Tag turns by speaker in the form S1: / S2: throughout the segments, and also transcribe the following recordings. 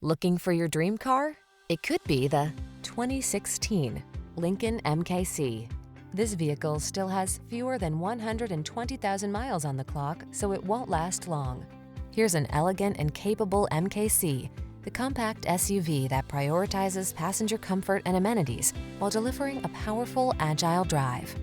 S1: Looking for your dream car? It could be the 2016 Lincoln MKC. This vehicle still has fewer than 120,000 miles on the clock, so it won't last long. Here's an elegant and capable MKC, the compact SUV that prioritizes passenger comfort and amenities while delivering a powerful, agile drive.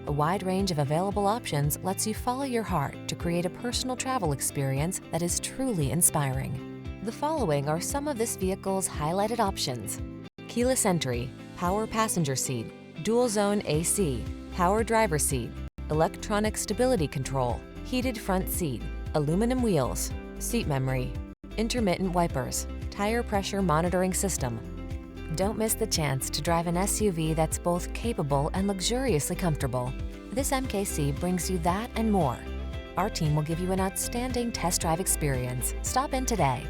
S1: A wide range of available options lets you follow your heart to create a personal travel experience that is truly inspiring. The following are some of this vehicle's highlighted options: keyless entry, power passenger seat, dual zone AC, power driver seat, electronic stability control, heated front seat, aluminum wheels, seat memory, intermittent wipers, tire pressure monitoring system. Don't miss the chance to drive an SUV that's both capable and luxuriously comfortable. This MKC brings you that and more. Our team will give you an outstanding test drive experience. Stop in today.